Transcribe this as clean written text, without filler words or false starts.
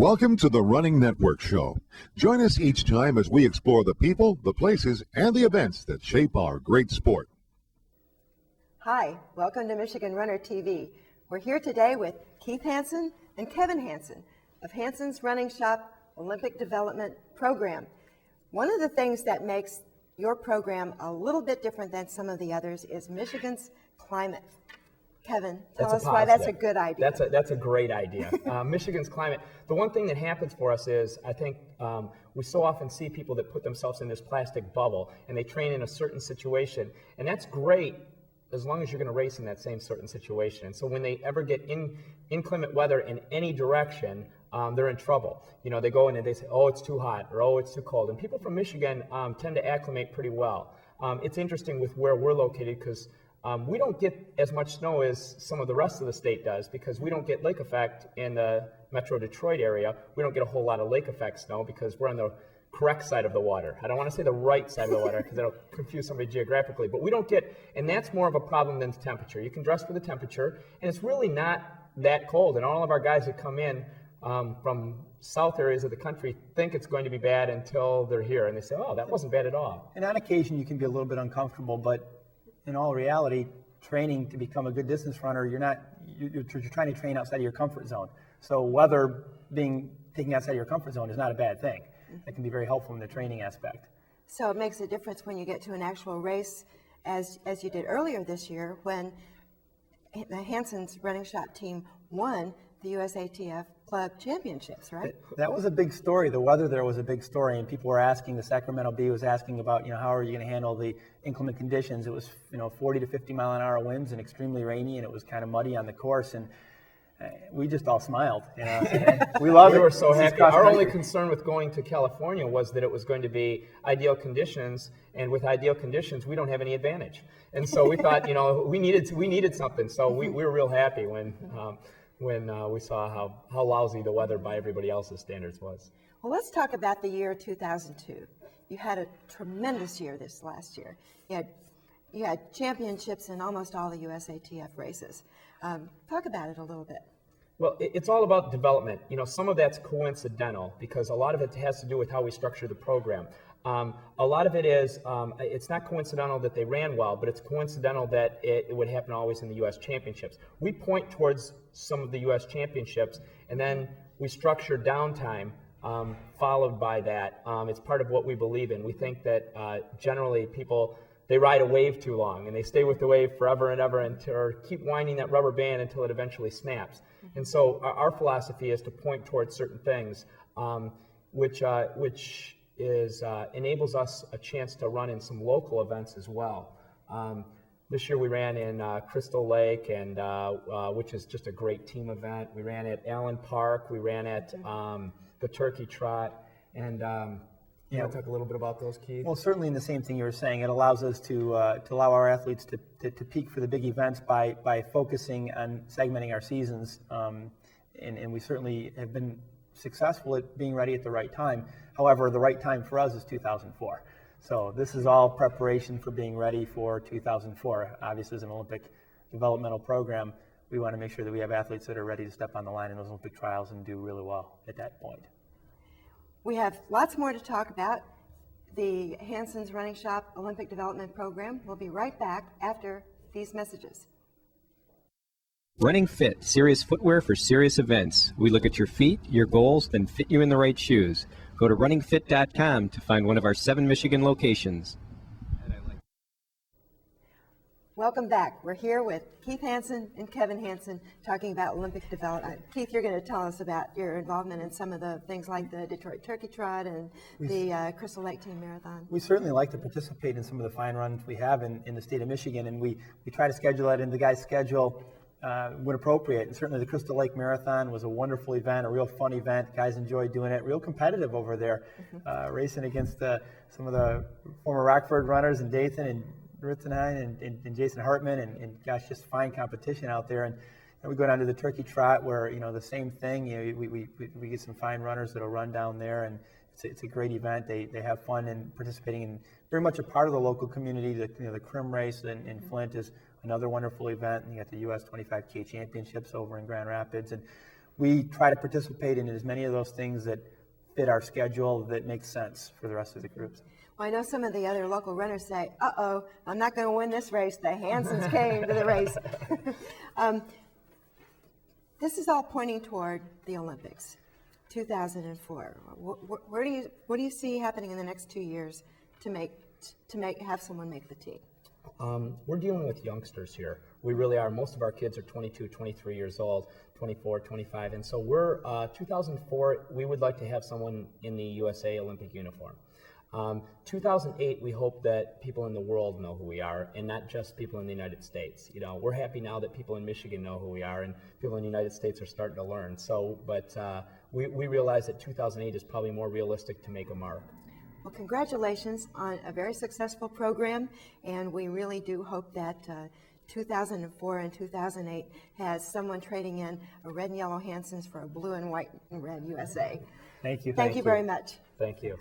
Welcome to the Running Network Show. Join us each time as we explore the people, the places, and the events that shape our great sport. Hi, welcome to Michigan Runner TV. We're here today with Keith Hanson and Kevin Hanson of Hanson's Running Shop Olympic Development Program. One of the things that makes your program a little bit different than some of the others is Michigan's climate. Kevin, tell us why that's a good idea. That's a great idea. Michigan's climate. The one thing that happens for us is, I think we so often see people that put themselves in this plastic bubble and they train in a certain situation, and that's great as long as you're going to race in that same certain situation. And so when they ever get inclement weather in any direction, they're in trouble. You know, they go in and they say, oh, it's too hot, or oh, it's too cold. And people from Michigan tend to acclimate pretty well. It's interesting with where we're located because we don't get as much snow as some of the rest of the state does because we don't get lake effect in the Metro Detroit area. We don't get a whole lot of lake effect snow because we're on the correct side of the water. I don't want to say the right side of the water because that'll confuse somebody geographically, but we don't get, and that's more of a problem than the temperature. You can dress for the temperature, and it's really not that cold, and all of our guys that come in from south areas of the country think it's going to be bad until they're here, and they say, oh, that wasn't bad at all. And on occasion, you can be a little bit uncomfortable, but in all reality, training to become a good distance runner, you're trying to train outside of your comfort zone. So weather taking outside of your comfort zone is not a bad thing. That can be very helpful in the training aspect. So it makes a difference when you get to an actual race, as you did earlier this year, when the Hanson's Running Shop team won the USATF Club Championships, right? That was a big story. The weather there was a big story, and people were asking, the Sacramento Bee was asking about, how are you going to handle the inclement conditions? It was, 40 to 50 mile an hour winds and extremely rainy, and it was kind of muddy on the course, and we just all smiled. We loved it. We were so happy. Our only concern with going to California was that it was going to be ideal conditions, and with ideal conditions, we don't have any advantage. And so we thought, we needed something. So we were real happy when we saw how lousy the weather by everybody else's standards was. Well, let's talk about the year 2002. You had a tremendous year this last year. You had championships in almost all the USATF races. Talk about it a little bit. Well, it's all about development. Some of that's coincidental because a lot of it has to do with how we structure the program. A lot of it is, it's not coincidental that they ran well, but it's coincidental that it would happen always in the U.S. Championships. We point towards some of the U.S. Championships, and then we structure downtime followed by that. It's part of what we believe in. We think that generally people, they ride a wave too long, and they stay with the wave forever and ever or keep winding that rubber band until it eventually snaps. And so our philosophy is to point towards certain things, which enables us a chance to run in some local events as well. This year we ran in Crystal Lake, and which is just a great team event. We ran at Allen Park. We ran at the Turkey Trot, and you want to talk a little bit about those, Keith? Well, certainly in the same thing you were saying, it allows us to allow our athletes to peak for the big events by focusing on segmenting our seasons, and we certainly have been successful at being ready at the right time. However, the right time for us is 2004. So this is all preparation for being ready for 2004. Obviously, as an Olympic developmental program, we want to make sure that we have athletes that are ready to step on the line in those Olympic trials and do really well at that point. We have lots more to talk about. The Hanson's Running Shop Olympic Development Program. We'll be right back after these messages. Running Fit, serious footwear for serious events. We look at your feet, your goals, then fit you in the right shoes. Go to runningfit.com to find one of our 7 Michigan locations. Welcome back. We're here with Keith Hanson and Kevin Hanson talking about Olympic development. Keith, you're going to tell us about your involvement in some of the things like the Detroit Turkey Trot and the Crystal Lake Team Marathon. We certainly like to participate in some of the fine runs we have in the state of Michigan, and we try to schedule that in the guys' schedule when appropriate. And certainly the Crystal Lake Marathon was a wonderful event, a real fun event. Guys enjoyed doing it. Real competitive over there, racing against some of the former Rockford runners in Dayton and Ritzenheim and Jason Hartman, and gosh, just fine competition out there. And we go down to the Turkey Trot where, the same thing, we get some fine runners that'll run down there, and it's a great event. They have fun and participating, and very much a part of the local community. The Crim race in Flint is another wonderful event, and you got the U.S. 25K championships over in Grand Rapids. And we try to participate in as many of those things that fit our schedule that makes sense for the rest of the groups. Well, I know some of the other local runners say, uh-oh, I'm not going to win this race. The Hansons came to the race. This is all pointing toward the Olympics, 2004. What do you see happening in the next 2 years to have someone make the team? We're dealing with youngsters here. We really are. Most of our kids are 22, 23 years old, 24, 25. And so we're, 2004, we would like to have someone in the USA Olympic uniform. 2008, we hope that people in the world know who we are, and not just people in the United States. You know, we're happy now that people in Michigan know who we are, and people in the United States are starting to learn. So, but we realize that 2008 is probably more realistic to make a mark. Well, congratulations on a very successful program, and we really do hope that 2004 and 2008 has someone trading in a red and yellow Hansons for a blue and white and red USA. Thank you. Thank you very much. Thank you.